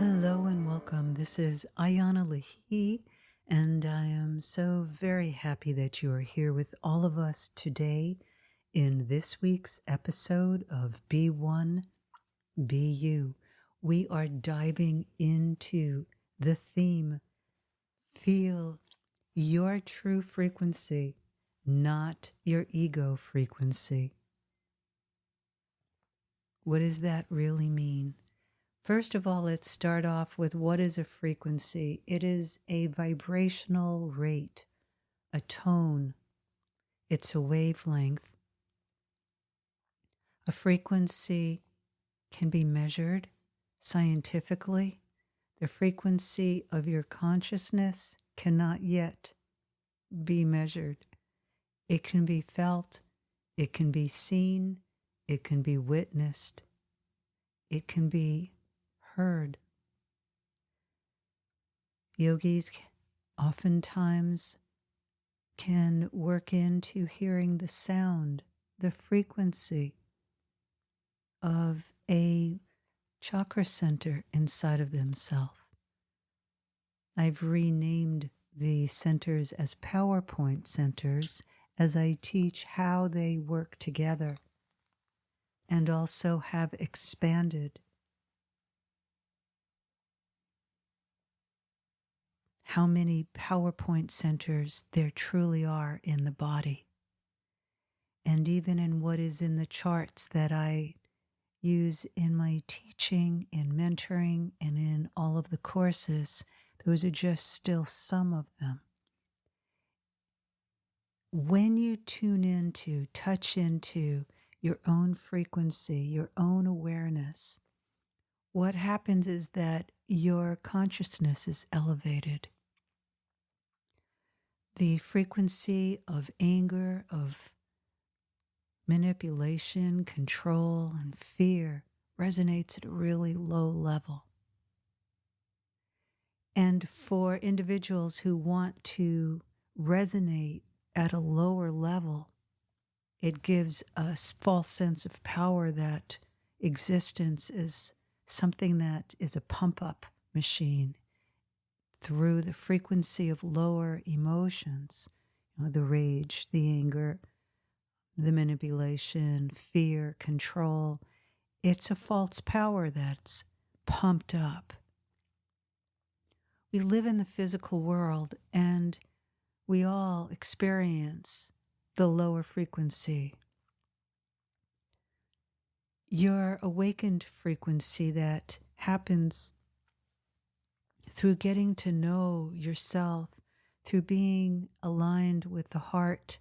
Hello and welcome. This is Ayana Lahi, and I am so very happy that you are here with all of us today in this week's episode of Be One, Be You. We are diving into the theme Feel Your True Frequency, not your ego frequency. What does that really mean? First of all, let's start off with what is a frequency? It is a vibrational rate, a tone. It's a wavelength. A frequency can be measured scientifically. The frequency of your consciousness cannot yet be measured. It can be felt, it can be seen, it can be witnessed, it can be heard. Yogis oftentimes can work into hearing the sound, the frequency of a chakra center inside of themselves. I've renamed the centers as PowerPoint centers as I teach how they work together, and also have expanded how many PowerPoint centers there truly are in the body. And even in what is in the charts that I use in my teaching, in mentoring, and in all of the courses, those are just still some of them. When you tune into, touch into your own frequency, your own awareness, what happens is that your consciousness is elevated. The frequency of anger, of manipulation, control, and fear resonates at a really low level. And for individuals who want to resonate at a lower level, it gives a false sense of power that existence is something that is a pump-up machine through the frequency of lower emotions, the rage, the anger, the manipulation, fear, control. It's a false power that's pumped up. We live in the physical world and we all experience the lower frequency. Your awakened frequency that happens through getting to know yourself, through being aligned with the heart,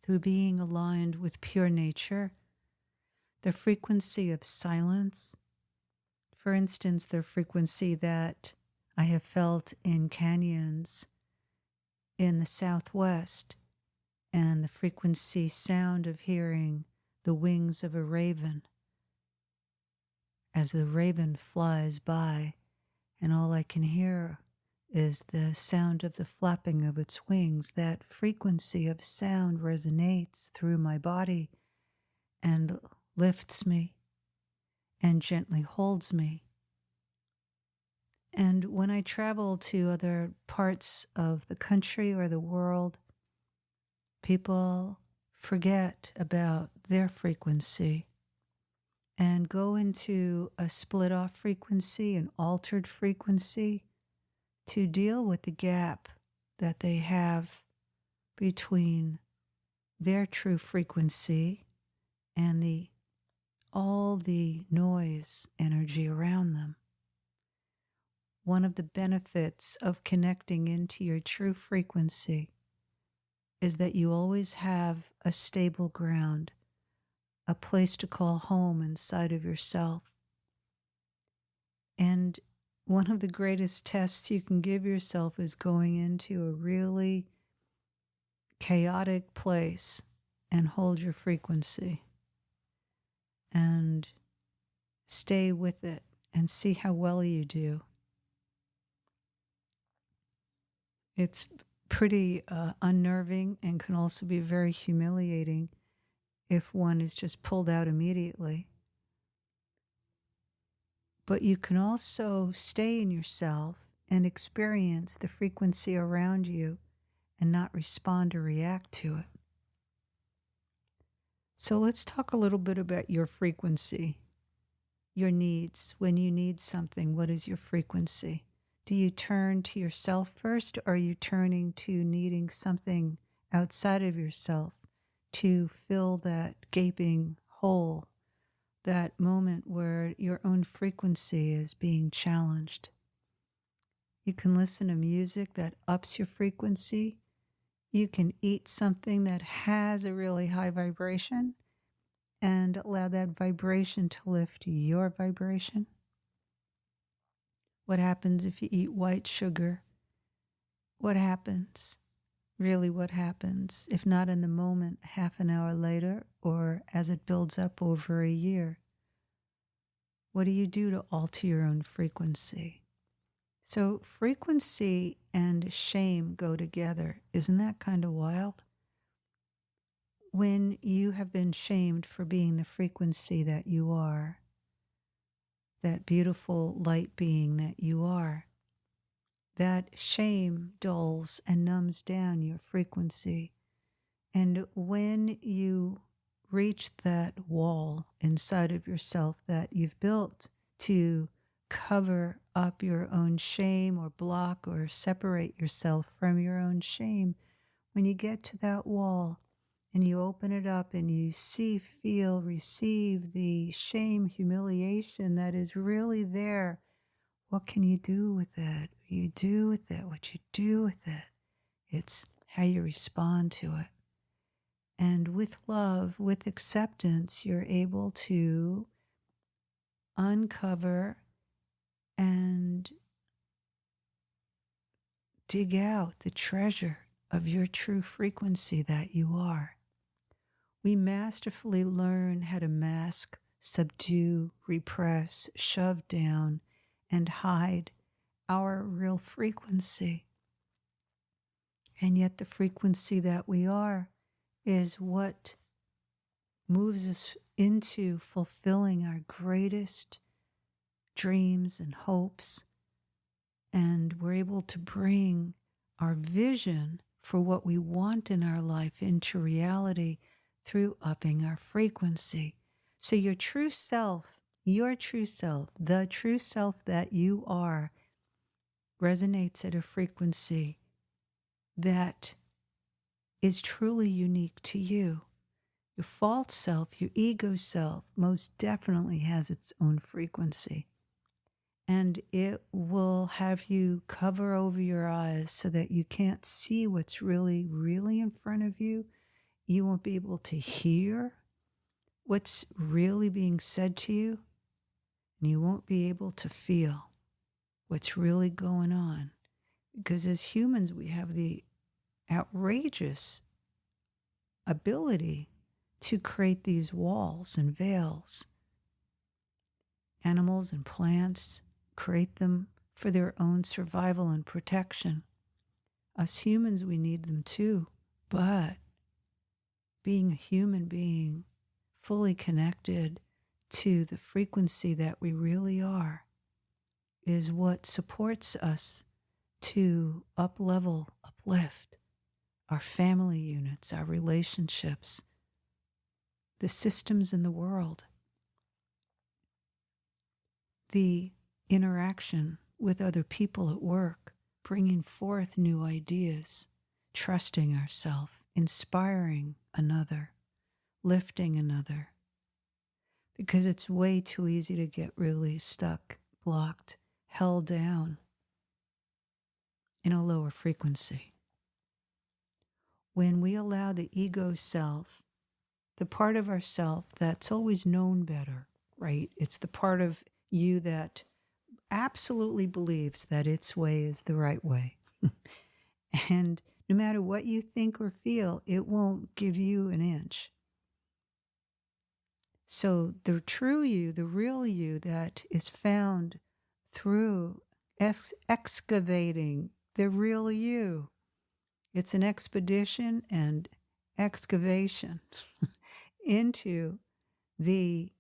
through being aligned with pure nature, the frequency of silence. For instance, the frequency that I have felt in canyons in the Southwest, and the frequency sound of hearing the wings of a raven as the raven flies by, and all I can hear is the sound of the flapping of its wings. That frequency of sound resonates through my body and lifts me and gently holds me. And when I travel to other parts of the country or the world, people forget about their frequency and go into a split off frequency, an altered frequency, to deal with the gap that they have between their true frequency and all the noise energy around them. One of the benefits of connecting into your true frequency is that you always have a stable ground, a place to call home inside of yourself. And one of the greatest tests you can give yourself is going into a really chaotic place and hold your frequency and stay with it and see how well you do. It's pretty unnerving and can also be very humiliating if one is just pulled out immediately. But you can also stay in yourself and experience the frequency around you and not respond or react to it. So let's talk a little bit about your frequency, your needs. When you need something, what is your frequency? Do you turn to yourself first, or are you turning to needing something outside of yourself to fill that gaping hole, that moment where your own frequency is being challenged? You can listen to music that ups your frequency. You can eat something that has a really high vibration and allow that vibration to lift your vibration. What happens if you eat white sugar? What happens? Really, what happens? If not in the moment, half an hour later, or as it builds up over a year? What do you do to alter your own frequency? So frequency and shame go together. Isn't that kind of wild? When you have been shamed for being the frequency that you are, that beautiful light being that you are, that shame dulls and numbs down your frequency. And when you reach that wall inside of yourself that you've built to cover up your own shame or block or separate yourself from your own shame, when you get to that wall and you open it up and you see, feel, receive the shame, humiliation that is really there, what can you do with it? What you do with it, what you do with it. It's how you respond to it. And with love, with acceptance, you're able to uncover and dig out the treasure of your true frequency that you are. We masterfully learn how to mask, subdue, repress, shove down, and hide our real frequency. And yet the frequency that we are is what moves us into fulfilling our greatest dreams and hopes. And we're able to bring our vision for what we want in our life into reality through upping our frequency. So your true self, the true self that you are, resonates at a frequency that is truly unique to you. Your false self, your ego self, most definitely has its own frequency. And it will have you cover over your eyes so that you can't see what's really, really in front of you. You won't be able to hear what's really being said to you. And you won't be able to feel what's really going on. Because as humans, we have the outrageous ability to create these walls and veils. Animals and plants create them for their own survival and protection. Us humans, we need them too, but being a human being fully connected to the frequency that we really are is what supports us to up-level, uplift our family units, our relationships, the systems in the world, the interaction with other people at work, bringing forth new ideas, trusting ourselves, inspiring another, lifting another. Because it's way too easy to get really stuck, blocked, held down in a lower frequency. When we allow the ego self, the part of ourself that's always known better, right? It's the part of you that absolutely believes that its way is the right way. And no matter what you think or feel, it won't give you an inch. So the true you, the real you that is found through excavating the real you. It's an expedition and excavation into the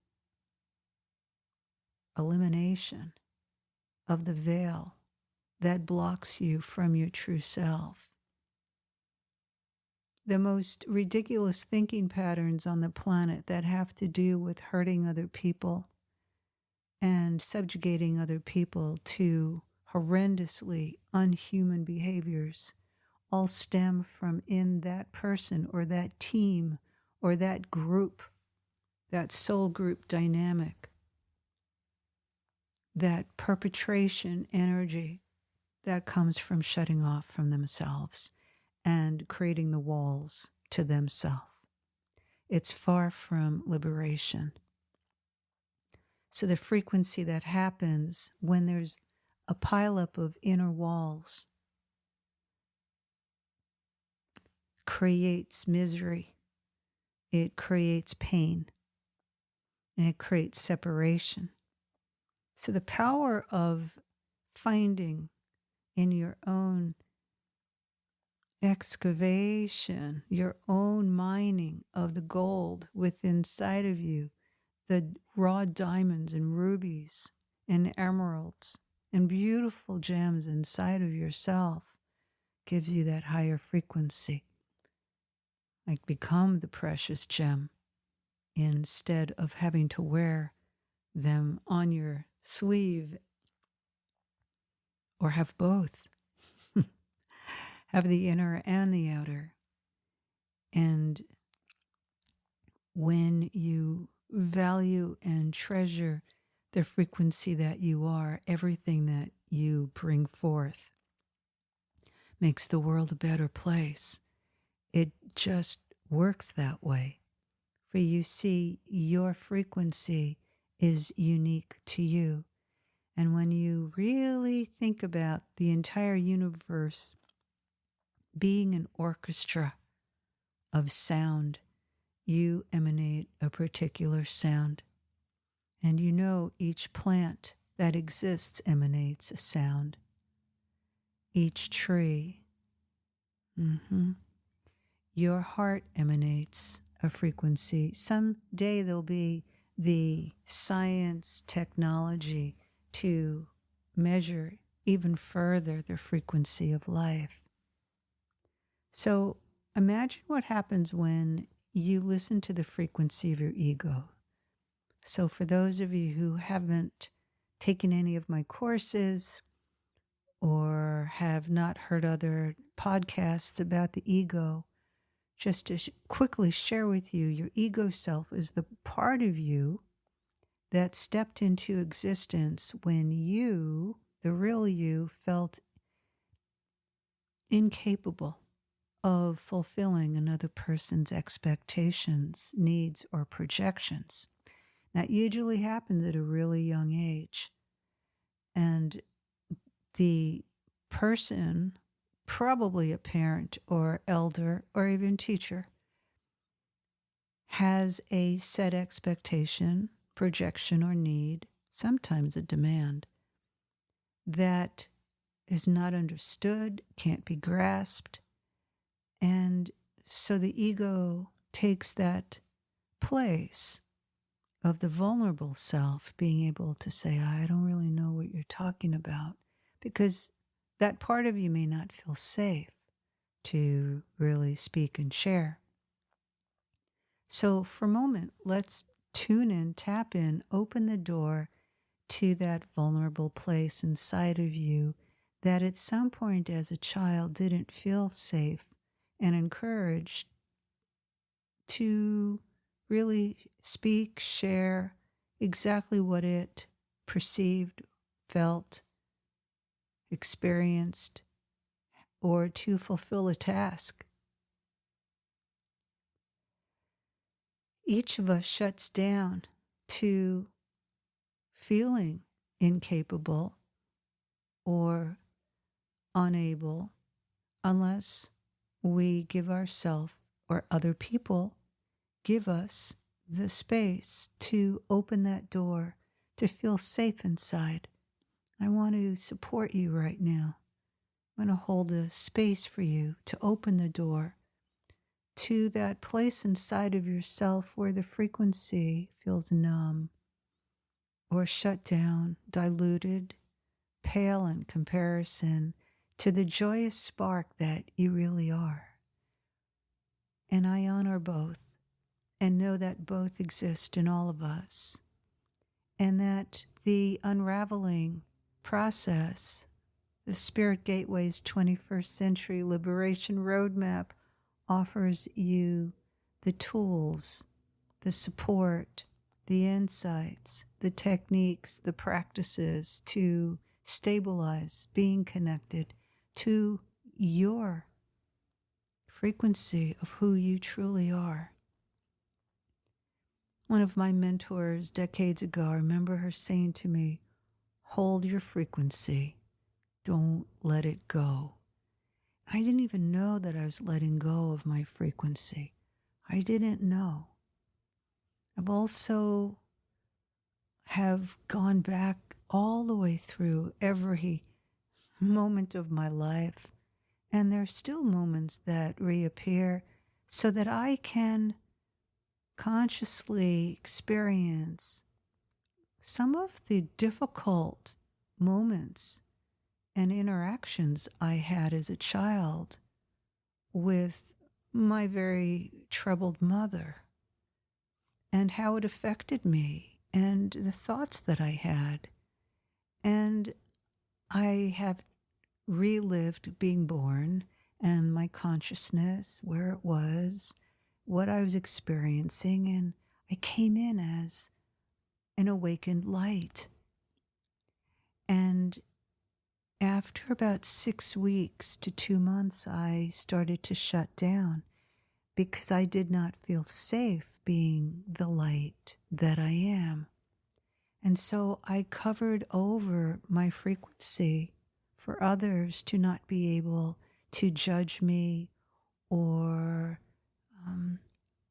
elimination of the veil that blocks you from your true self. The most ridiculous thinking patterns on the planet that have to do with hurting other people and subjugating other people to horrendously unhuman behaviors all stem from in that person or that team or that group, that soul group dynamic, that perpetration energy that comes from shutting off from themselves and creating the walls to themselves. It's far from liberation. So the frequency that happens when there's a pileup of inner walls creates misery, it creates pain, and it creates separation. So the power of finding in your own excavation, your own mining of the gold within inside of you, the raw diamonds and rubies and emeralds and beautiful gems inside of yourself, gives you that higher frequency. Like become the precious gem instead of having to wear them on your sleeve or have both. Have the inner and the outer. And when you value and treasure the frequency that you are, everything that you bring forth makes the world a better place. It just works that way. For you see, your frequency is unique to you. And when you really think about the entire universe being an orchestra of sound, you emanate a particular sound. And you know each plant that exists emanates a sound. Each tree. Your heart emanates a frequency. Someday there'll be the science, technology to measure even further the frequency of life. So imagine what happens when you listen to the frequency of your ego. So for those of you who haven't taken any of my courses or have not heard other podcasts about the ego, just to quickly share with you, your ego self is the part of you that stepped into existence when you, the real you, felt incapable of fulfilling another person's expectations, needs, or projections. That usually happens at a really young age. And the person, probably a parent or elder or even teacher, has a set expectation, projection, or need, sometimes a demand, that is not understood, can't be grasped. And so the ego takes that place of the vulnerable self being able to say, I don't really know what you're talking about, because that part of you may not feel safe to really speak and share. So for a moment, let's tune in, tap in, open the door to that vulnerable place inside of you that at some point as a child didn't feel safe and encouraged to really speak, share exactly what it perceived, felt, experienced, or to fulfill a task. Each of us shuts down to feeling incapable or unable unless we give ourselves or other people give us the space to open that door, to feel safe inside. I want to support you right now. I'm going to hold a space for you to open the door to that place inside of yourself where the frequency feels numb or shut down, diluted, pale in comparison to the joyous spark that you really are. And I honor both and know that both exist in all of us, and that the unraveling process, the Spirit Gateway's 21st Century Liberation Roadmap, offers you the tools, the support, the insights, the techniques, the practices to stabilize being connected to your frequency of who you truly are. One of my mentors decades ago, I remember her saying to me, hold your frequency, don't let it go. I didn't even know that I was letting go of my frequency. I didn't know. I've also have gone back all the way through every moment of my life, and there are still moments that reappear so that I can consciously experience some of the difficult moments and interactions I had as a child with my very troubled mother, and how it affected me and the thoughts that I had. And I have relived being born and my consciousness, where it was, what I was experiencing, and I came in as an awakened light. And after about 6 weeks to 2 months, I started to shut down because I did not feel safe being the light that I am. And so I covered over my frequency for others to not be able to judge me or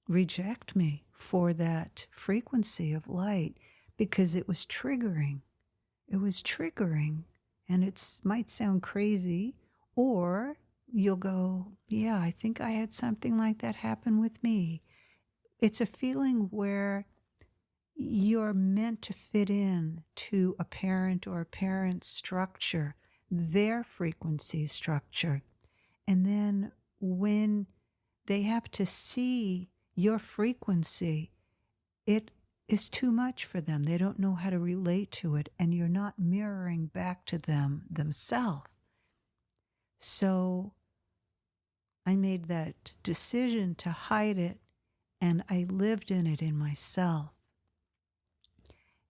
reject me for that frequency of light, because it was triggering. It was triggering. And it might sound crazy, or you'll go, yeah, I think I had something like that happen with me. It's a feeling where you're meant to fit in to a parent or a parent's structure, their frequency structure. And then when they have to see your frequency, it is too much for them. They don't know how to relate to it, and you're not mirroring back to them themselves. So I made that decision to hide it, and I lived in it in myself.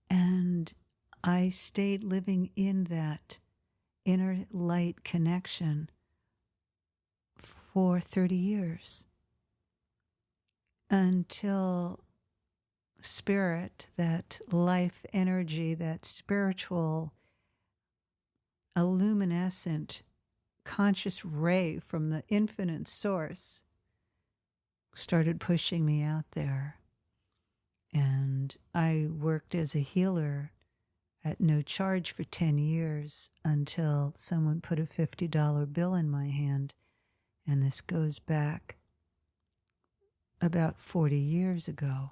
And I stayed living in that inner light connection for 30 years until spirit, that life energy, that spiritual, illuminescent, conscious ray from the infinite source started pushing me out there. And I worked as a healer at no charge for 10 years until someone put a $50 bill in my hand. And this goes back about 40 years ago.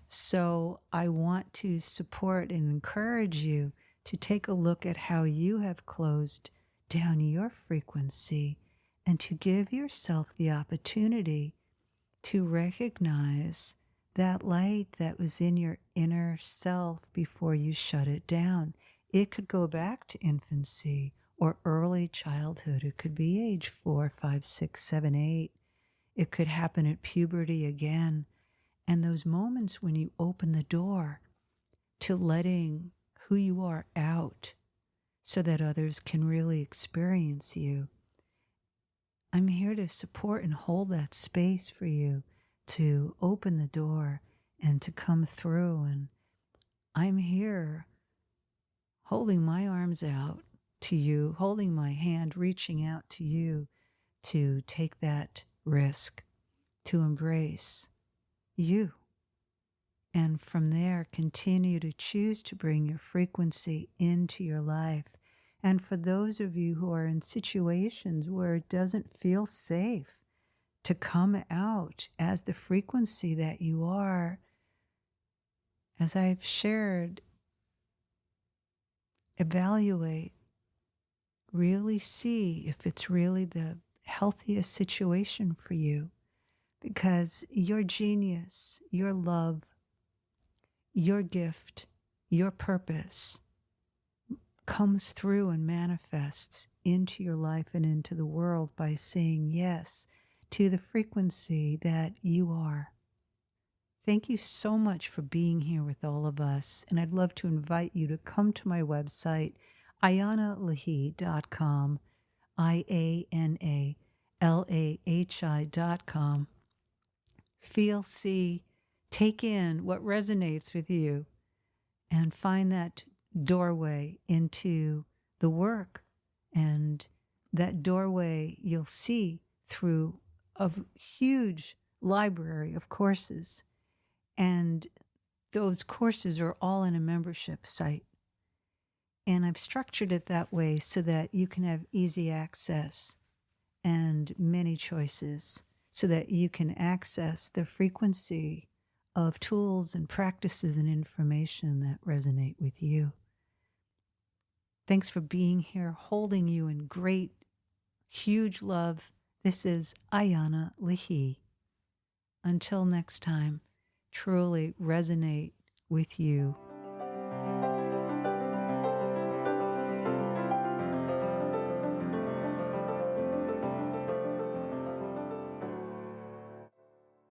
So I want to support and encourage you to take a look at how you have closed down your frequency, and to give yourself the opportunity to recognize that light that was in your inner self before you shut it down. It could go back to infancy or early childhood. It could be age 4, 5, 6, 7, 8. It could happen at puberty again. And those moments when you open the door to letting who you are out so that others can really experience you. I'm here to support and hold that space for you to open the door and to come through. And I'm here holding my arms out to you, holding my hand, reaching out to you to take that risk, to embrace you. And from there, continue to choose to bring your frequency into your life. And for those of you who are in situations where it doesn't feel safe to come out as the frequency that you are, as I've shared, evaluate, really see if it's really the healthiest situation for you, because your genius, your love, your gift, your purpose comes through and manifests into your life and into the world by saying yes to the frequency that you are. Thank you so much for being here with all of us. And I'd love to invite you to come to my website, ayanalahi.com, IANALAHI.com. Feel, see, take in what resonates with you, and find that doorway into the work. And that doorway you'll see through a huge library of courses. And those courses are all in a membership site. And I've structured it that way so that you can have easy access and many choices, so that you can access the frequency of tools and practices and information that resonate with you. Thanks for being here, holding you in great, huge love. This is Ayana Lahi. Until next time, truly resonate with you.